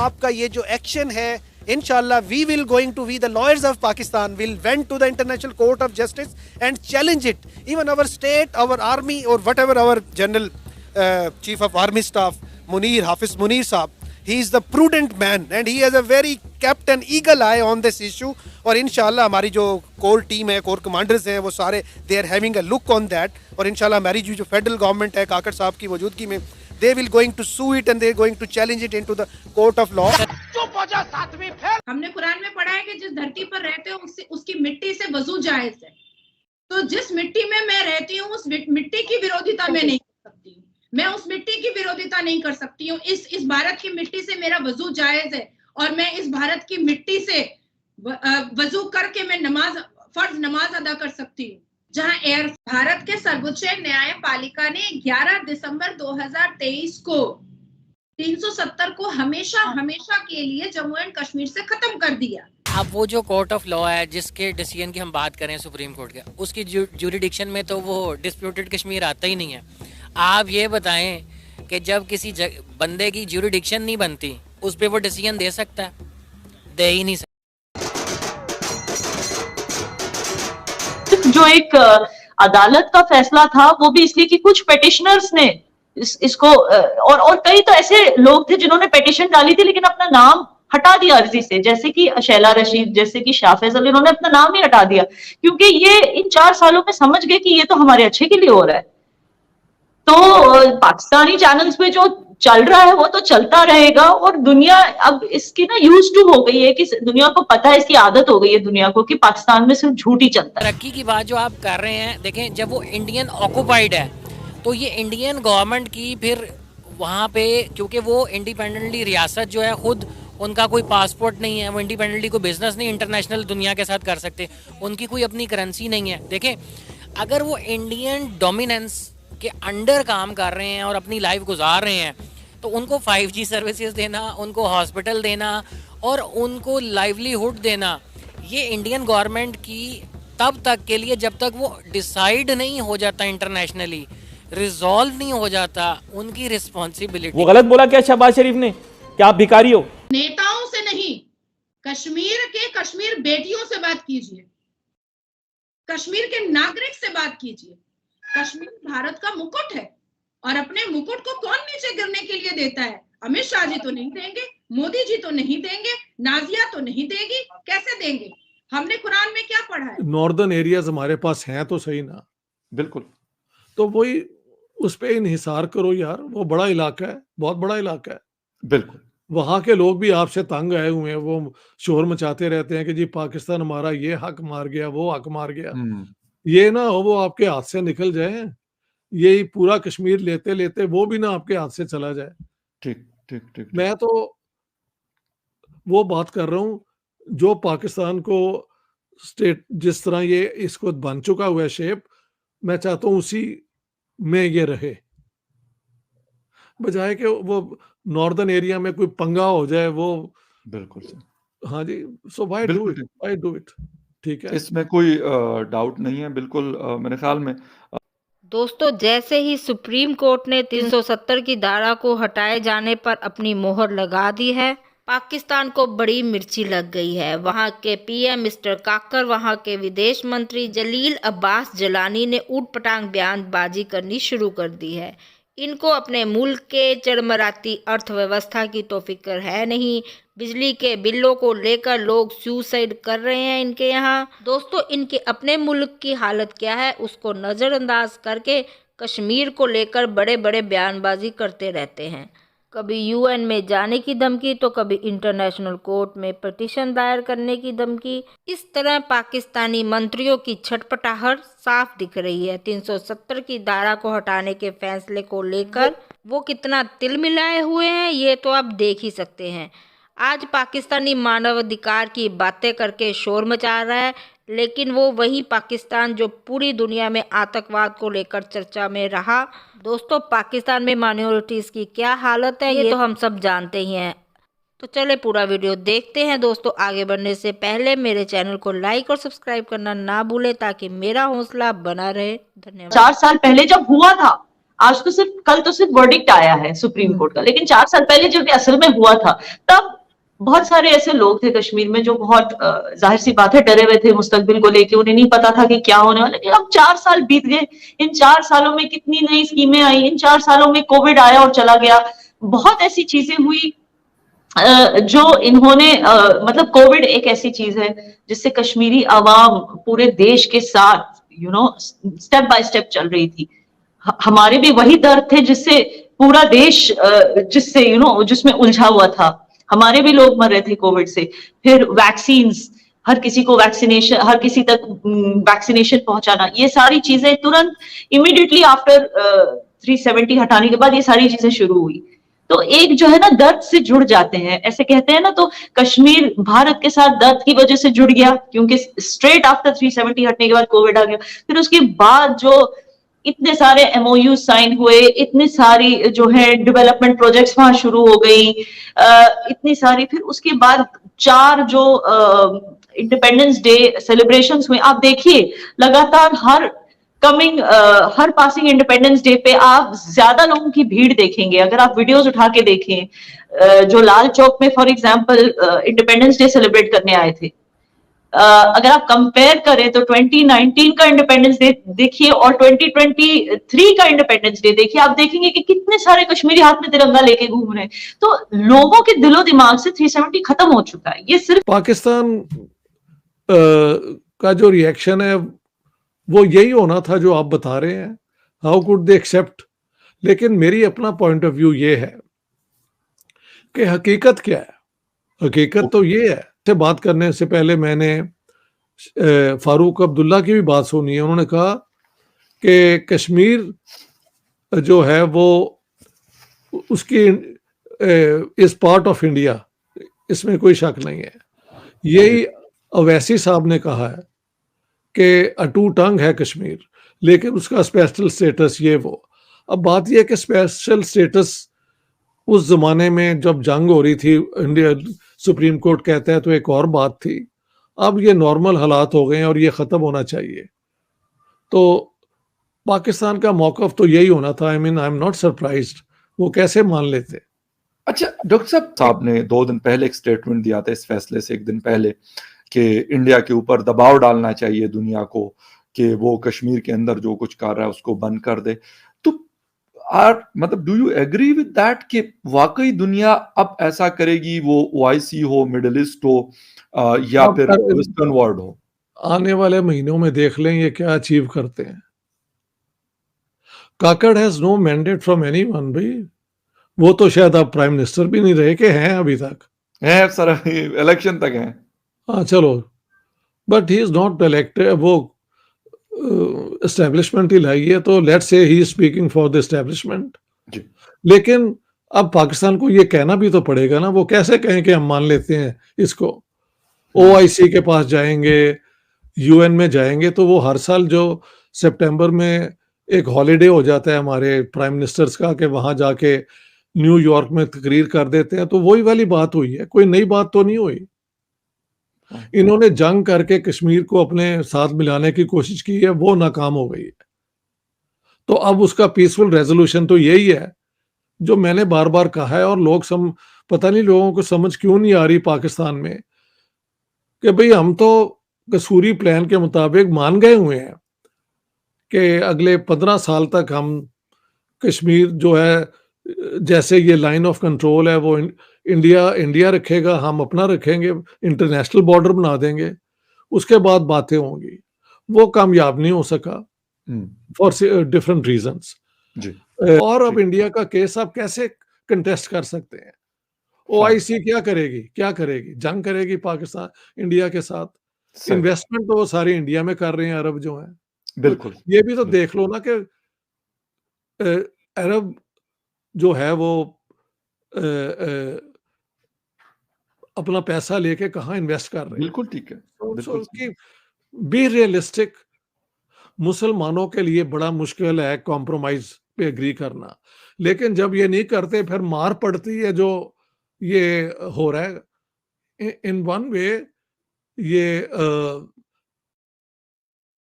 आपका ये जो एक्शन है, inshallah we will going to be the lawyers of Pakistan will went to the International Court of Justice and challenge it. Even our state, our army, or whatever, our general chief of army staff Munir Hafiz Munir Saab, he is the prudent man and he has a very kept an eagle eye on this issue. और इंशाल्लाह हमारी जो core team है, core commanders हैं, वो सारे they are having a look on that. और इंशाल्लाह हमारी जो फेडरल गवर्नमेंट है काकड़ साहब की मौजूदगी में, they will going to sue it and they are going to challenge it into the court of law. हमने कुरान में पढ़ा है कि जिस धरती पर रहते हो उसकी मिट्टी से वजू जायज है. तो जिस मिट्टी में मैं रहती हूँ उस मिट्टी की विरोधिता मैं नहीं कर सकती हूँ. मैं उस मिट्टी की विरोधिता नहीं कर सकती हूँ. इस भारत की मिट्टी से मेरा वजू जायज है और मैं इस भारत की मिट्टी से वजू करके मैं फर्ज नमाज अदा कर सकती हूँ. जहां एयर भारत के सर्वोच्च न्यायपालिका ने 11 दिसंबर 2023 को 370 को हमेशा के लिए जम्मू एंड कश्मीर से खत्म कर दिया. अब वो जो कोर्ट ऑफ लॉ है जिसके डिसीजन की हम बात करें सुप्रीम कोर्ट के, उसकी ज्यूरिडिक्शन में तो वो डिस्प्यूटेड कश्मीर आता ही नहीं है. आप ये बताएं कि जब किसी बंदे की ज्यूरिडिक्शन नहीं बनती उस पर वो डिसीजन दे सकता है? दे ही नहीं सकता. जो एक अदालत का फैसला था वो भी इसलिए कि कुछ पेटिशनर्स ने इसको और कई तो ऐसे लोग थे जिन्होंने पेटिशन डाली थी लेकिन अपना नाम हटा दिया अर्जी से, जैसे कि शैला रशीद, जैसे कि शाह फैसल, इन्होंने अपना नाम ही हटा दिया क्योंकि ये इन 4 सालों में समझ गए कि ये तो हमारे अच्छे के लिए हो रहा है. तो पाकिस्तानी चैनल्स पे जो चल रहा है वो तो चलता रहेगा और दुनिया अब इसकी ना यूज टू हो गई है कि दुनिया को पता है, इसकी आदत हो गई है दुनिया को कि पाकिस्तान में सिर्फ झूठ ही चलता है. तरक्की की बात जो आप कर रहे हैं, देखें जब वो इंडियन ऑक्युपाइड है तो ये इंडियन गवर्नमेंट की फिर वहाँ पे, क्योंकि वो इंडिपेंडेंटली रियासत जो है खुद उनका कोई पासपोर्ट नहीं है, वो इंडिपेंडेंटली कोई बिजनेस नहीं इंटरनेशनल दुनिया के साथ कर सकते, उनकी कोई अपनी करेंसी नहीं है. देखें अगर वो इंडियन डोमिनेंस के अंडर काम कर रहे हैं और अपनी लाइफ गुजार रहे हैं तो उनको 5G सर्विसेज देना, उनको हॉस्पिटल देना और उनको लाइवलीहुड देना, ये इंडियन गवर्नमेंट की तब तक के लिए जब तक वो डिसाइड नहीं हो जाता, इंटरनेशनली रिजॉल्व नहीं हो जाता, उनकी रिस्पॉन्सिबिलिटी. वो गलत बोला क्या शहबाज शरीफ ने कि आप भिखारी हो? नेताओं से नहीं, कश्मीर बेटियों से बात कीजिए, कश्मीर के नागरिक से बात कीजिए. कश्मीर भारत का मुकुट है और अपने मुकुट को कौन नीचे गिरने के लिए देता है? अमित शाह जी तो नहीं देंगे, मोदी जी तो नहीं देंगे, नाजिया तो नहीं देगी, कैसे देंगे? हमने कुरान में क्या पढ़ा है? नॉर्दर्न एरियाज हमारे पास हैं तो सही ना. बिल्कुल. तो वही उस पे इन्हिसार करो यार, वो बड़ा इलाका है, बहुत बड़ा इलाका है. बिल्कुल. वहां के लोग भी आपसे तंग आए हुए हैं, वो शोर मचाते रहते हैं कि जी पाकिस्तान हमारा ये हक मार गया, वो हक मार गया. ये ना हो वो आपके हाथ से निकल जाए, यही पूरा कश्मीर लेते लेते वो भी ना आपके हाथ से चला जाए. ठीक ठीक ठीक. मैं तो वो बात कर रहा हूँ जो पाकिस्तान को स्टेट जिस तरह ये इसको बन चुका हुआ है शेप, मैं चाहता हूँ उसी में ये रहे, बजाय कि वो नॉर्दर्न एरिया में कोई पंगा हो जाए. वो बिल्कुल सर. हाँ जी. So why do it. ठीक है, इसमें कोई डाउट नहीं है. बिल्कुल मेरे ख्याल में दोस्तों जैसे ही सुप्रीम कोर्ट ने 370 की धारा को हटाए जाने पर अपनी मोहर लगा दी है, पाकिस्तान को बड़ी मिर्ची लग गई है. वहां के पीएम मिस्टर काकर, वहां के विदेश मंत्री जलील अब्बास जलानी ने ऊटपटांग बयानबाजी करनी शुरू कर दी है. इनको अपने मुल्क के चरमराती अर्थव्यवस्था की तो फिक्र है नहीं. बिजली के बिलों को लेकर लोग सुसाइड कर रहे हैं इनके यहाँ. दोस्तों इनके अपने मुल्क की हालत क्या है उसको नज़रअंदाज करके कश्मीर को लेकर बड़े बड़े बयानबाजी करते रहते हैं. कभी यूएन में जाने की धमकी तो कभी इंटरनेशनल कोर्ट में पिटीशन दायर करने की धमकी. इस तरह पाकिस्तानी मंत्रियों की छटपटाहट साफ दिख रही है. 370 की धारा को हटाने के फैसले को लेकर वो कितना तिल मिलाए हुए हैं ये तो आप देख ही सकते हैं. आज पाकिस्तानी मानवाधिकार की बातें करके शोर मचा रहा है, लेकिन वो वही पाकिस्तान जो पूरी दुनिया में आतंकवाद को लेकर चर्चा में रहा. दोस्तों पाकिस्तान में माइनॉरिटीज़ की क्या हालत है ये तो हम सब जानते ही हैं. तो चले पूरा वीडियो देखते हैं. दोस्तों आगे बढ़ने से पहले मेरे चैनल को लाइक और सब्सक्राइब करना ना भूले ताकि मेरा हौसला बना रहे. धन्यवाद. 4 साल पहले जब हुआ था, आज तो सिर्फ कल तो सिर्फ वर्डिक्ट आया है सुप्रीम कोर्ट का, लेकिन 4 साल पहले जब असल में हुआ था तब बहुत सारे ऐसे लोग थे कश्मीर में जो बहुत जाहिर सी बात है डरे हुए थे मुस्तकबिल को लेके, उन्हें नहीं पता था कि क्या होने वाला। लेकिन अब 4 साल बीत गए, इन 4 सालों में कितनी नई स्कीमें आई, इन 4 सालों में कोविड आया और चला गया, बहुत ऐसी चीजें हुई जो इन्होंने मतलब कोविड एक ऐसी चीज है जिससे कश्मीरी आवाम पूरे देश के साथ स्टेप बाय स्टेप चल रही थी। हमारे भी वही दर्द थे जिससे पूरा देश जिससे जिसमें उलझा हुआ था। हमारे भी लोग मर रहे थे कोविड से। फिर वैक्सीन, हर किसी को वैक्सीनेशन, हर किसी तक वैक्सीनेशन पहुंचाना, ये सारी चीजें तुरंत इमीडिएटली आफ्टर 370 हटाने के बाद ये सारी चीजें शुरू हुई। तो एक जो है ना दर्द से जुड़ जाते हैं, ऐसे कहते हैं ना, तो कश्मीर भारत के साथ दर्द की वजह से जुड़ गया क्योंकि स्ट्रेट आफ्टर 370 हटने के बाद कोविड आ गया। फिर उसके बाद जो इतने सारे एमओयू साइन हुए, इतनी सारी जो है डेवलपमेंट प्रोजेक्ट्स वहां शुरू हो गई, इतनी सारी, फिर उसके बाद 4 जो इंडिपेंडेंस डे सेलिब्रेशंस हुए। आप देखिए लगातार हर पासिंग इंडिपेंडेंस डे पे आप ज्यादा लोगों की भीड़ देखेंगे। अगर आप वीडियोस उठा के देखें, जो लाल चौक में for example independence day celebrate करने आए थे, अगर आप कंपेयर करें तो 2019 का इंडिपेंडेंस डे देखिए और 2023 का इंडिपेंडेंस डे देखिए, आप देखेंगे कि कितने सारे कश्मीरी हाथ में तिरंगा लेके घूम रहे हैं। तो लोगों के दिलो दिमाग से 370 खत्म हो चुका है। ये सिर्फ पाकिस्तान का जो रिएक्शन है वो यही होना था जो आप बता रहे हैं, हाउ कुड दे एक्सेप्ट। लेकिन मेरी अपना पॉइंट ऑफ व्यू ये है कि हकीकत क्या है। हकीकत तो ये है, से बात करने से पहले मैंने फारूक अब्दुल्ला की भी बात सुनी है। उन्होंने कहा कि कश्मीर जो है वो उसकी इस पार्ट ऑफ इंडिया, इसमें कोई शक नहीं है। यही अवैसी साहब ने कहा है कि अटू टंग है कश्मीर, लेकिन उसका स्पेशल स्टेटस ये वो। अब बात यह है कि स्पेशल स्टेटस उस जमाने में जब जंग हो रही थी, इंडिया सुप्रीम कोर्ट कहता है, तो एक और बात थी। अब ये नॉर्मल हालात हो गए हैं और ये खत्म होना चाहिए। तो पाकिस्तान का मौकफ तो यही होना था। I mean I am not surprised, वो कैसे मान लेते। अच्छा डॉक्टर साहब ने 2 दिन पहले एक स्टेटमेंट दिया था इस फैसले से 1 दिन पहले कि इंडिया के ऊपर दबाव डालना चाहिए दुनिया को कि वो कश्मीर के अंदर जो कुछ कर रहा है उसको बंद कर दे। तो मतलब do you agree with that कि वाकई दुनिया अब ऐसा करेगी, वो ओआईसी हो, मिडिल ईस्ट हो या फिर वेस्टर्न वर्ल्ड हो? आने वाले महीनों में देख लें ये क्या अचीव करते हैं। Kakar has no mandate from anyone भाई। वो तो शायद अब प्राइम मिनिस्टर भी नहीं रहे कि हैं अभी तक हैं सर, इलेक्शन तक हैं। हाँ चलो, but he is not elected. वो एस्टेब्लिशमेंट ही लाई है, तो let's say he is speaking for the establishment. लेकिन अब पाकिस्तान को ये कहना भी तो पड़ेगा ना। वो कैसे कहें कि हम मान लेते हैं इसको। ओआईसी के पास जाएंगे, यूएन में जाएंगे, तो वो हर साल जो सितंबर में एक हॉलीडे हो जाता है हमारे प्राइम मिनिस्टर्स का कि वहां जाके न्यूयॉर्क में तकरीर कर देते हैं, तो वही वाली बात हुई है, कोई नई बात तो नहीं हुई। इन्होंने जंग करके कश्मीर को अपने साथ मिलाने की कोशिश की है, वो नाकाम हो गई है। तो अब उसका पीसफुल रेजोल्यूशन तो यही है जो मैंने बार बार कहा है। और लोग पता नहीं लोगों को समझ क्यों नहीं आ रही पाकिस्तान में कि भाई हम तो कसूरी प्लान के मुताबिक मान गए हुए हैं कि अगले 15 साल तक हम कश्मीर जो है, जैसे ये लाइन ऑफ कंट्रोल है वो इंडिया रखेगा, हम अपना रखेंगे, इंटरनेशनल बॉर्डर बना देंगे, उसके बाद बातें होंगी। वो कामयाब नहीं हो सका फॉर डिफरेंट रीजंस। और अब इंडिया का केस आप कैसे कंटेस्ट कर सकते हैं? ओआईसी क्या करेगी? जंग करेगी पाकिस्तान इंडिया के साथ। इन्वेस्टमेंट तो वो सारी इंडिया में कर रहे हैं अरब जो है। बिल्कुल, ये भी तो देख लो ना कि अरब जो है वो अपना पैसा लेके कहाँ इन्वेस्ट कर रहे हैं। बिल्कुल ठीक है। उसकी बी रियलिस्टिक। मुसलमानों के लिए बड़ा मुश्किल है कॉम्प्रोमाइज पे एग्री करना, लेकिन जब ये नहीं करते फिर मार पड़ती है जो ये हो रहा है। इन वन वे ये